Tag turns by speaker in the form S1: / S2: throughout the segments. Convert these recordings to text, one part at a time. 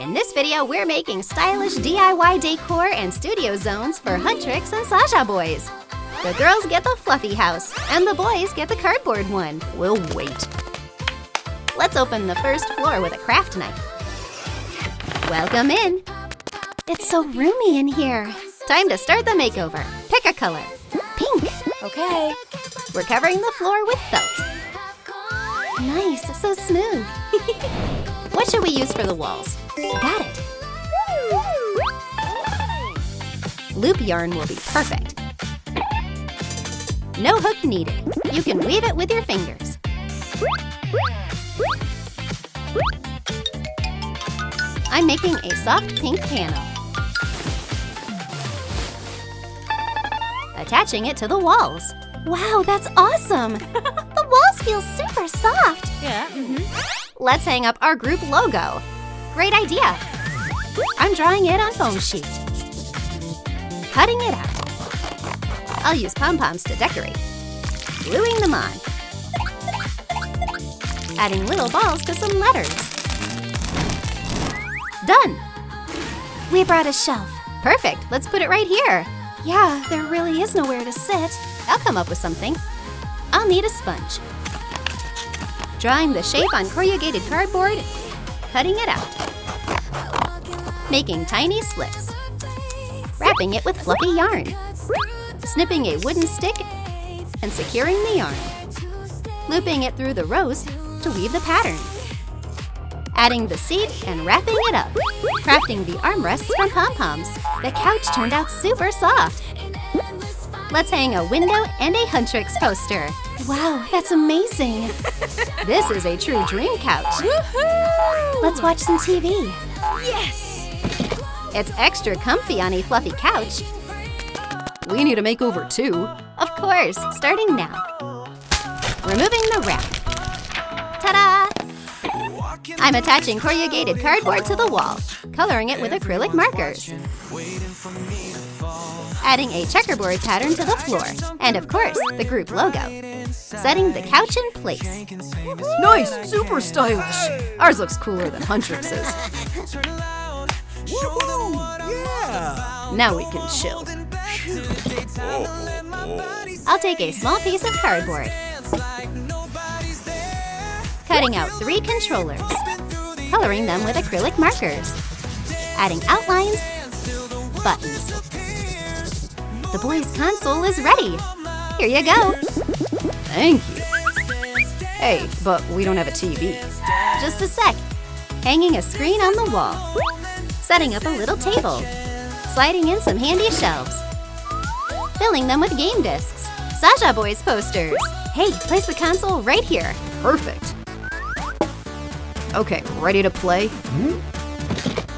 S1: In this video, we're making stylish DIY decor and studio zones for Huntrix and Saja Boys. The girls get the fluffy house, and the boys get the cardboard one. We'll wait. Let's open the first floor with a craft knife. Welcome in. It's so roomy in here. Time to start the makeover. Pick a color. Pink. Okay. We're covering the floor with felt. Nice, so smooth. What should we use for the walls? Got it. Loop yarn will be perfect. No hook needed. You can weave it with your fingers. I'm making a soft pink panel. Attaching it to the walls. Wow, that's awesome! The walls feel super soft.
S2: Yeah.
S1: Let's hang up our group logo. Great idea! I'm drawing it on foam sheet. Cutting it out. I'll use pom-poms to decorate. Gluing them on. Adding little balls to some letters. Done! We brought a shelf. Perfect, let's put it right here. Yeah, there really is nowhere to sit. I'll come up with something. I'll need a sponge. Drawing the shape on corrugated cardboard, cutting it out. Making tiny slits. Wrapping it with fluffy yarn. Snipping a wooden stick and securing the yarn. Looping it through the rows to weave the pattern. Adding the seat and wrapping it up. Crafting the armrests from pom-poms. The couch turned out super soft. Let's hang a window and a Huntrix poster. Wow, that's amazing. This is a true dream couch.
S2: Woohoo!
S1: Let's watch some TV.
S2: Yes!
S1: It's extra comfy on a fluffy couch. We need a makeover too. Of course, starting now. Removing the wrap. Ta-da! I'm attaching corrugated cardboard to the wall, coloring it with acrylic markers. Adding a checkerboard pattern to the floor, and of course, the group logo. Setting the couch in place.
S2: Nice! Super stylish!
S1: Ours looks cooler than Huntrix's.
S2: Woohoo! Yeah!
S1: Now we can chill. I'll take a small piece of cardboard. Cutting out 3 controllers. Coloring them with acrylic markers. Adding outlines, buttons. The boys' console is ready. Here you go.
S2: Thank you. Hey, but we don't have a TV.
S1: Just a sec. Hanging a screen on the wall. Setting up a little table. Sliding in some handy shelves. Filling them with game discs. Saja Boys posters. Hey, place the console right here.
S2: Perfect. Okay, ready to play?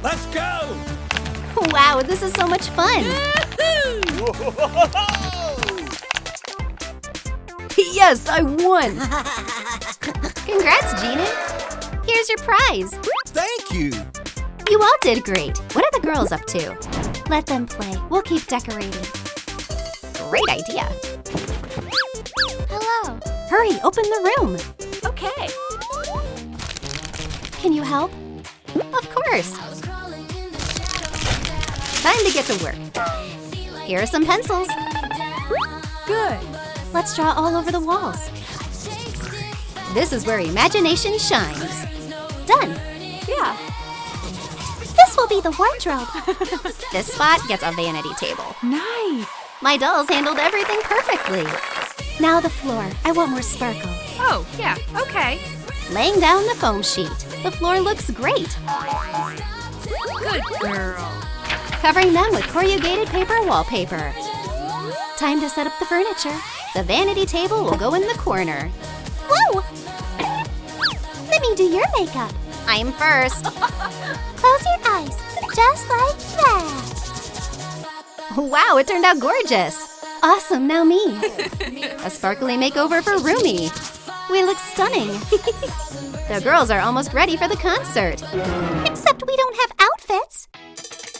S3: Let's go!
S1: Wow, this is so much fun.
S2: Yes, I won!
S1: Congrats, Gina. Here's your prize.
S3: Thank you!
S1: You all did great. What are the girls up to? Let them play. We'll keep decorating. Great idea. Hello. Hurry, open the room.
S2: Okay.
S1: Can you help? Of course. Time to get to work. Here are some pencils.
S2: Good.
S1: Let's draw all over the walls. This is where imagination shines. Done.
S2: Yeah.
S1: This will be the wardrobe. This spot gets a vanity table.
S2: Nice.
S1: My dolls handled everything perfectly. Now the floor. I want more sparkle.
S2: Oh, yeah. Okay.
S1: Laying down the foam sheet. The floor looks great.
S2: Good girl.
S1: Covering them with corrugated paper wallpaper. Time to set up the furniture. The vanity table will go in the corner. Whoa! Let me do your makeup. I'm first. Close your eyes, just like that. Wow, it turned out gorgeous. Awesome, now me. A sparkly makeover for Rumi. We look stunning. The girls are almost ready for the concert. Except we don't have outfits.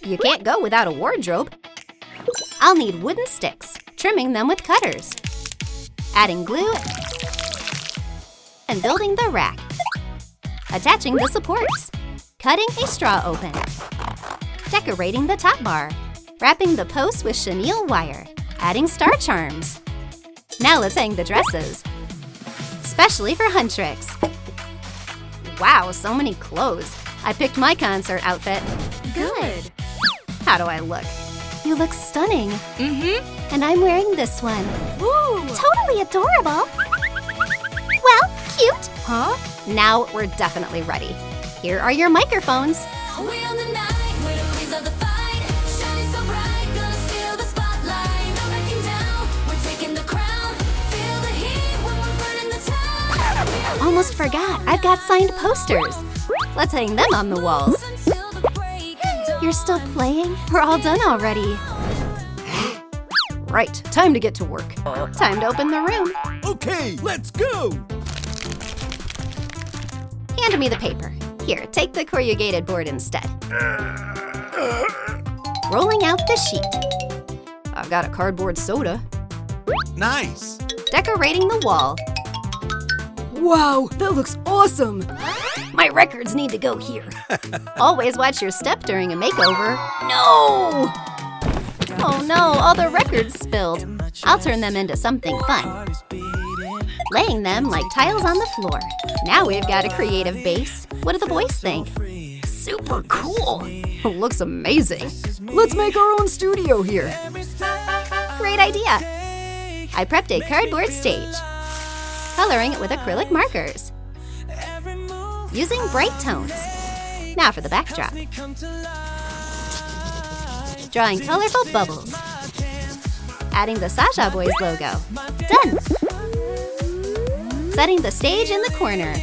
S1: You can't go without a wardrobe. I'll need wooden sticks, trimming them with cutters. Adding glue and building the rack. Attaching the supports. Cutting a straw open. Decorating the top bar. Wrapping the posts with chenille wire. Adding star charms. Now let's hang the dresses. Especially for Huntrix. Wow, so many clothes. I picked my concert outfit.
S2: Good.
S1: How do I look? You look stunning.
S2: Mm-hmm.
S1: And I'm wearing this one.
S2: Ooh.
S1: Totally adorable. Well, cute.
S2: Huh?
S1: Now we're definitely ready. Here are your microphones.
S4: We on the night, we're the queens of the fight. Shining so bright, gonna steal the spotlight. No backing down, we're taking the crown. Feel the heat when we're burning the town.
S1: Almost forgot, I've got signed posters. Let's hang them on the walls.
S4: Until the break of dawn.
S1: You're still playing? We're all done already.
S2: Right, time to get to work.
S1: Time to open the room.
S3: Okay, let's go.
S1: Hand me the paper. Here, take the corrugated board instead. Rolling out the sheet.
S2: I've got a cardboard soda.
S3: Nice.
S1: Decorating the wall.
S2: Wow, that looks awesome. My records need to go here.
S1: Always watch your step during a makeover.
S2: No!
S1: Oh no, all the records spilled. I'll turn them into something fun. Laying them like tiles on the floor. Now we've got a creative base. What do the boys think?
S2: Super cool. Looks amazing. Let's make our own studio here.
S1: Great idea. I prepped a cardboard stage. Coloring it with acrylic markers. Using bright tones. Now for the backdrop. Drawing colorful bubbles. Adding the Saja Boys logo. Done! Setting the stage in the corner.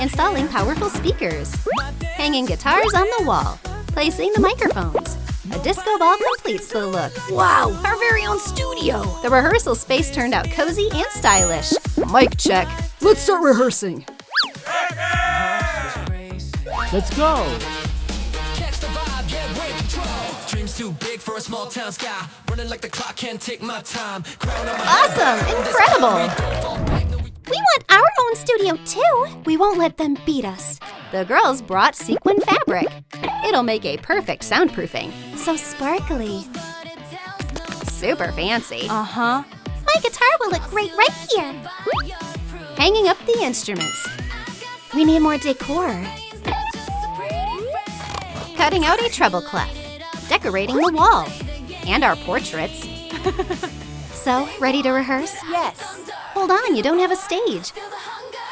S1: Installing powerful speakers. Hanging guitars on the wall. Placing the microphones. A disco ball completes the look.
S2: Wow, our very own studio.
S1: The rehearsal space turned out cozy and stylish.
S2: Mic check. Let's start rehearsing.
S3: Let's go.
S5: Catch the vibe, get with control. Dreams too big for a small town sky. Running like the clock, can't take my time. Crown on my
S1: Awesome! Incredible! We want our own studio too. We won't let them beat us. The girls brought sequin fabric. It'll make a perfect soundproofing. So sparkly. Super fancy.
S2: Uh-huh.
S1: My guitar will look great right here. Hanging up the instruments. We need more decor. Cutting out a treble clef. Decorating the wall. And our portraits. So, ready to rehearse?
S2: Yes.
S1: Hold on, you don't have a stage.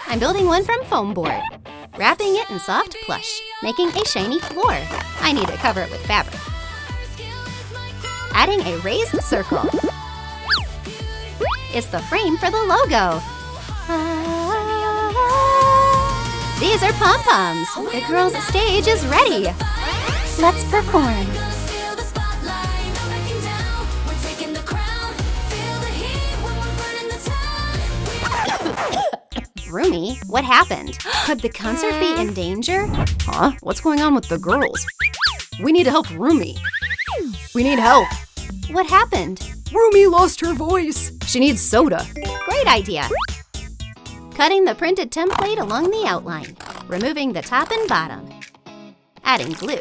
S1: I'm building one from foam board. Wrapping it in soft plush, making a shiny floor. I need to cover it with fabric. Adding a raised circle. It's the frame for the logo. These are pom-poms. The girls' stage is ready. Let's perform.
S4: Steal the spotlight, no backing down. We're taking the crown. Feel the heat when we're burning the town.
S1: Rumi, what happened? Could the concert be in danger?
S2: Huh? What's going on with the girls? We need to help Rumi. We need help.
S1: What happened?
S2: Rumi lost her voice. She needs soda.
S1: Great idea. Cutting the printed template along the outline. Removing the top and bottom. Adding glue.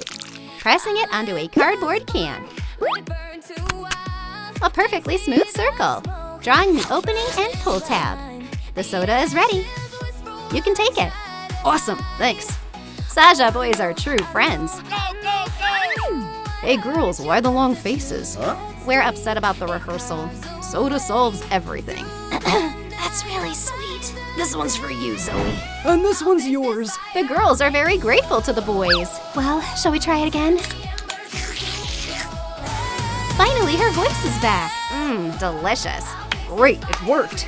S1: Pressing it onto a cardboard can. A perfectly smooth circle. Drawing the opening and pull tab. The soda is ready. You can take it.
S2: Awesome, thanks.
S1: Saja Boys are true friends.
S2: Hey girls, why the long faces?
S1: We're upset about the rehearsal.
S2: Soda solves everything.
S1: That's really sweet.
S2: This one's for you, Zoe. And this one's yours.
S1: The girls are very grateful to the boys. Well, shall we try it again? Finally, her voice is back. Delicious.
S2: Great, it worked.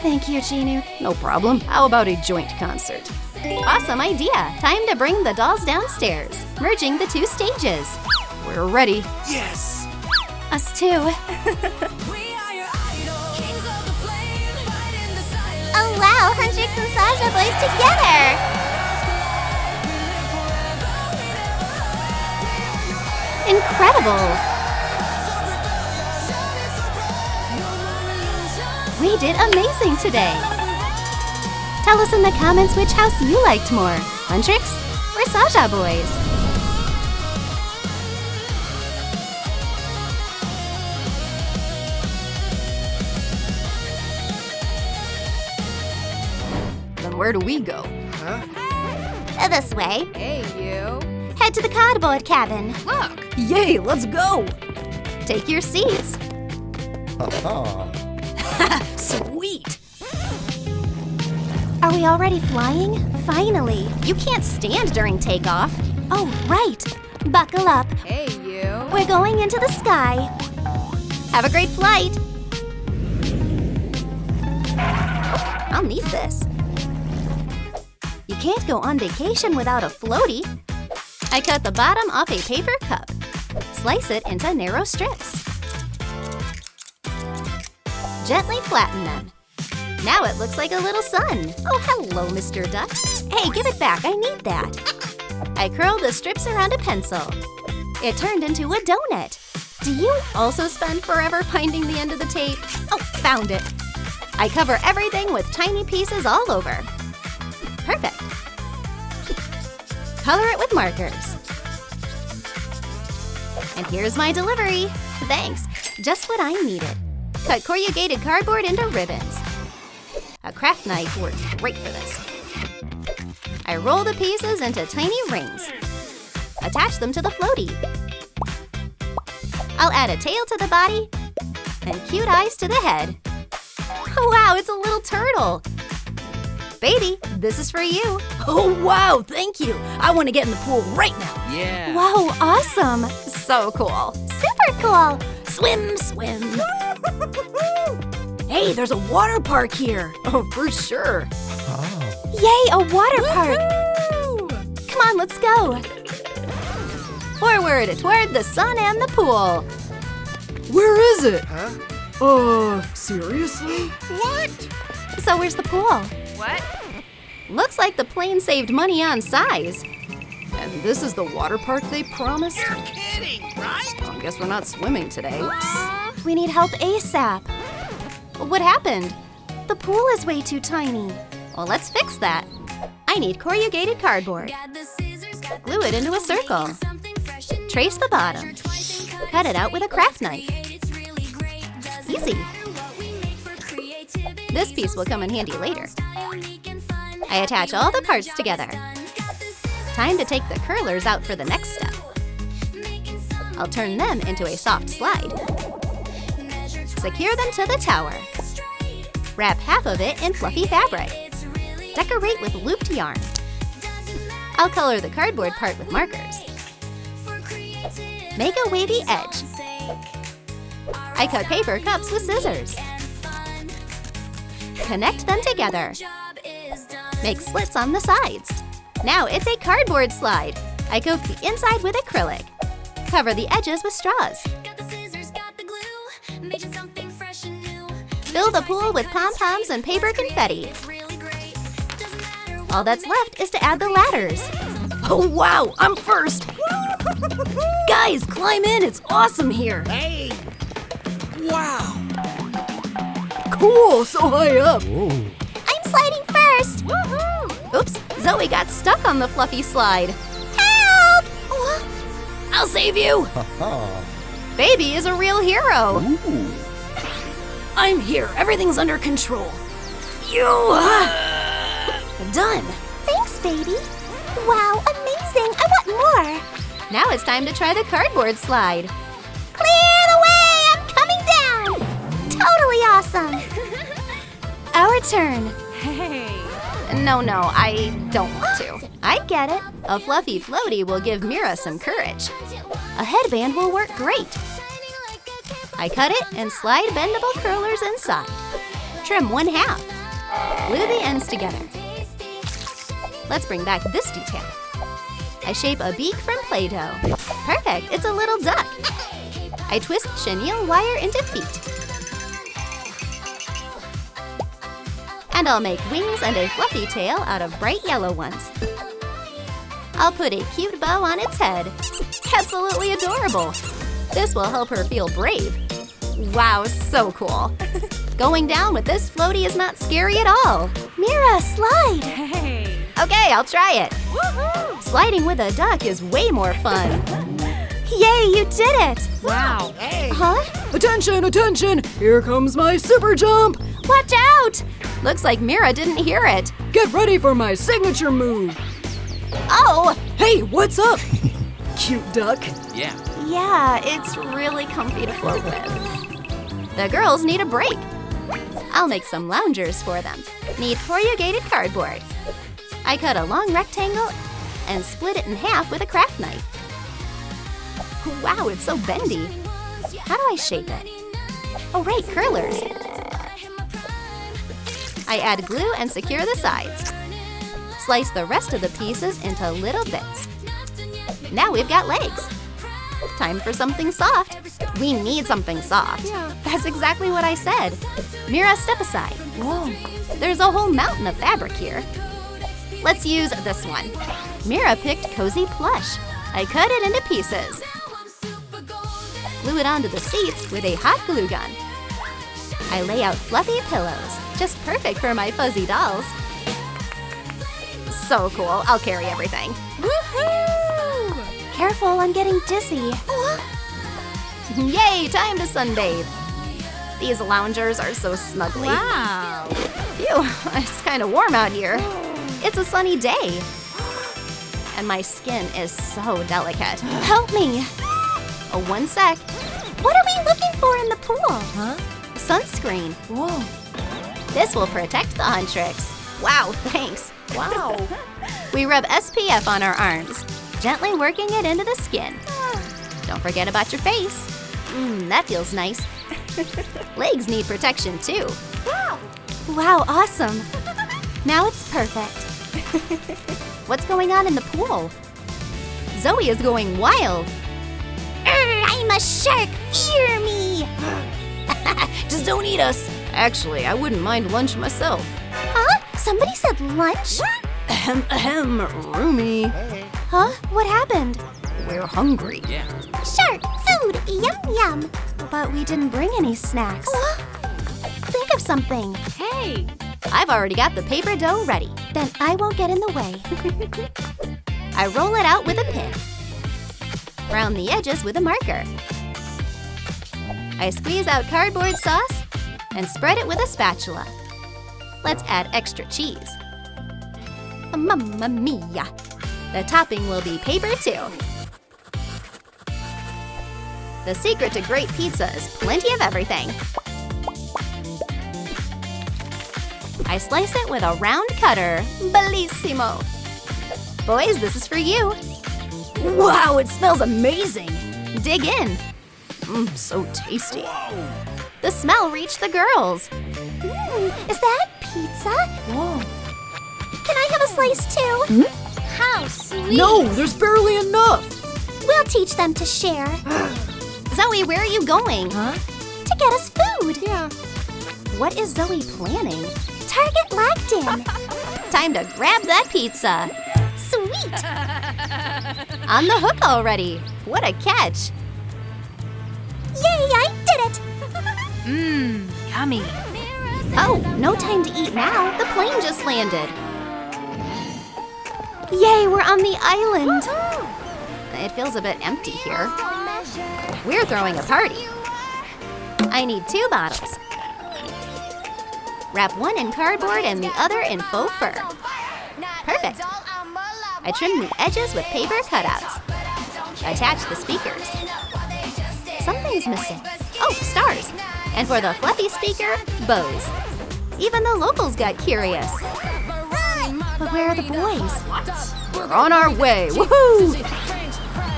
S1: Thank you, Ginu.
S2: No problem. How about a joint concert?
S1: Awesome idea. Time to bring the dolls downstairs, merging the two stages.
S2: We're ready.
S3: Yes.
S1: Us too.
S4: We are your idol. Kings of the flame, fighting the silence.
S1: Oh wow, Huntrix and Saja Boys together! Incredible! We did amazing today! Tell us in the comments which house you liked more, Huntrix or Saja Boys.
S2: Then where do we go?
S1: This way.
S2: Hey, you.
S1: Head to the cardboard cabin.
S2: Look. Yay, let's go.
S1: Take your seats.
S2: Sweet.
S1: Are we already flying? Finally. You can't stand during takeoff. Oh, right. Buckle up.
S2: Hey, you.
S1: We're going into the sky. Have a great flight. I'll need this. You can't go on vacation without a floaty. I cut the bottom off a paper cup. Slice it into narrow strips. Gently flatten them. Now it looks like a little sun. Oh, hello, Mr. Duck. Hey, give it back. I need that. I curled the strips around a pencil. It turned into a donut. Do you also spend forever finding the end of the tape? Oh, found it. I cover everything with tiny pieces all over. Perfect. Color it with markers. And here's my delivery. Thanks. Just what I needed. Cut corrugated cardboard into ribbons. A craft knife works great for this. I roll the pieces into tiny rings. Attach them to the floaty. I'll add a tail to the body and cute eyes to the head. Wow, it's a little turtle. Baby, this is for you.
S2: Oh, wow, thank you. I want to get in the pool right now.
S3: Yeah.
S1: Wow, awesome.
S2: So cool.
S1: Super cool.
S2: Swim, swim. Hey, there's a water park here. Oh, for sure.
S1: Yay, a water park. Come on, let's go. Forward toward the sun and the pool.
S2: Where is it? Seriously?
S1: So where's the pool?
S2: What?
S1: Looks like the plane saved money on size.
S2: And this is the water park they promised?
S3: You're kidding, right?
S2: I guess we're not swimming today.
S1: We need help ASAP. What happened? The pool is way too tiny. Well, let's fix that. I need corrugated cardboard. Glue it into a circle. Trace the bottom. Cut it out with a craft knife. Easy. This piece will come in handy later. I attach all the parts together. Time to take the curlers out for the next step. I'll turn them into a soft slide. Secure them to the tower. Wrap half of it in fluffy fabric. Decorate with looped yarn. I'll color the cardboard part with markers. Make a wavy edge. I cut paper cups with scissors. Connect them together. Make slits on the sides. Now it's a cardboard slide. I coat the inside with acrylic. Cover the edges with straws. Fill the pool with pom-poms and paper confetti. All that's left is to add the ladders.
S2: Oh, wow, I'm first. Guys, climb in. It's awesome here.
S3: Hey! Wow!
S2: Cool, so high up.
S1: I'm sliding first. Oops, Zoe got stuck on the fluffy slide. Help!
S2: I'll save you.
S1: Baby is a real hero.
S2: I'm here. Everything's under control. Phew. Done.
S1: Thanks, baby. Wow, amazing. I want more. Now it's time to try the cardboard slide. Clear the way! I'm coming down! Totally awesome. Our turn.
S2: Hey.
S1: No, I don't want to. I get it. A fluffy floaty will give Mira some courage. A headband will work great. I cut it and slide bendable curlers inside. Trim one half. Glue the ends together. Let's bring back this detail. I shape a beak from Play-Doh. Perfect, it's a little duck. I twist chenille wire into feet. And I'll make wings and a fluffy tail out of bright yellow ones. I'll put a cute bow on its head. Absolutely adorable. This will help her feel brave. Wow, so cool. Going down with this floaty is not scary at all. Mira, slide.
S2: Hey.
S1: Okay, I'll try it. Sliding with a duck is way more fun. Yay, you did it!
S2: Wow.
S3: Hey.
S1: Huh?
S2: Attention, attention! Here comes my super jump!
S1: Watch out! Looks like Mira didn't hear it.
S2: Get ready for my signature move!
S1: Oh!
S2: Hey, what's up? Cute duck.
S3: Yeah.
S1: Yeah, it's really comfy to float with. The girls need a break. I'll make some loungers for them. Need corrugated cardboard. I cut a long rectangle and split it in half with a craft knife. Wow, it's so bendy. How do I shape it? Oh, right, curlers. I add glue and secure the sides. Slice the rest of the pieces into little bits. Now we've got legs. Time for something soft. We need something soft.
S2: Yeah.
S1: That's exactly what I said. Mira, step aside.
S2: Whoa.
S1: There's a whole mountain of fabric here. Let's use this one. Mira picked cozy plush. I cut it into pieces. Glue it onto the seats with a hot glue gun. I lay out fluffy pillows, just perfect for my fuzzy dolls. So cool, I'll carry everything.
S2: Woohoo!
S1: Careful, I'm getting dizzy. Yay, time to sunbathe. These loungers are so snuggly.
S2: Wow.
S1: Phew, it's kind of warm out here. It's a sunny day. And my skin is so delicate. Help me. Oh, 1 sec. What are we looking for in the pool?
S2: Huh?
S1: Sunscreen.
S2: Whoa.
S1: This will protect the Huntrix. Wow, thanks.
S2: Wow.
S1: We rub SPF on our arms, gently working it into the skin. Don't forget about your face. That feels nice. Legs need protection too. Wow, awesome. Now it's perfect. What's going on in the pool? Zoe is going wild. I'm a shark, fear me. Just don't eat us. Actually, I wouldn't mind lunch myself. Huh? Somebody said lunch?
S2: Ahem, ahem, Roomy.
S1: Huh? What happened?
S2: We're hungry.
S3: Yeah.
S1: Shark, food, yum yum. But we didn't bring any snacks. Think of something.
S2: Hey.
S1: I've already got the paper dough ready. Then I won't get in the way. I roll it out with a pin. Round the edges with a marker. I squeeze out cardboard sauce and spread it with a spatula. Let's add extra cheese. Mamma mia! The topping will be paper too. The secret to great pizza is plenty of everything. I slice it with a round cutter. Bellissimo! Boys, this is for you.
S2: Wow, it smells amazing.
S1: Dig in.
S2: So tasty.
S1: The smell reached the girls. Is that pizza?
S2: Whoa.
S1: Can I have a slice too? How sweet!
S2: No, there's barely enough.
S1: We'll teach them to share. Zoe, where are you going?
S2: Huh?
S1: To get us food.
S2: Yeah.
S1: What is Zoe planning? Target locked in. Time to grab that pizza. Sweet! On the hook already. What a catch. Yay, I did it!
S2: Yummy.
S1: Oh, no time to eat now. The plane just landed. Yay, we're on the island. It feels a bit empty here. We're throwing a party. I need 2 bottles. Wrap one in cardboard and the other in faux fur. Perfect. I trim the edges with paper cutouts. Attach the speakers. Something's missing. Oh, stars. And for the fluffy speaker, bows. Even the locals got curious. But where are the boys?
S2: We're on our way. Woohoo!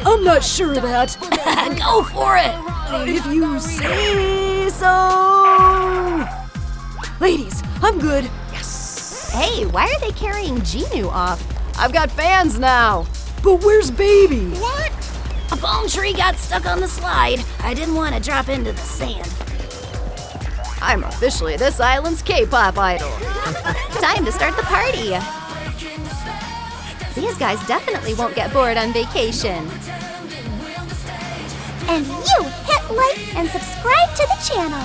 S2: I'm not sure of that.
S1: Go for it!
S2: If you say so. Ladies, I'm good. Yes.
S1: Hey, why are they carrying Genu off?
S2: I've got fans now. But where's baby?
S1: What? A palm tree got stuck on the slide. I didn't want to drop into the sand.
S2: I'm officially this island's K-pop idol.
S1: Time to start the party. These guys definitely won't get bored on vacation. And you hit like and subscribe to the channel.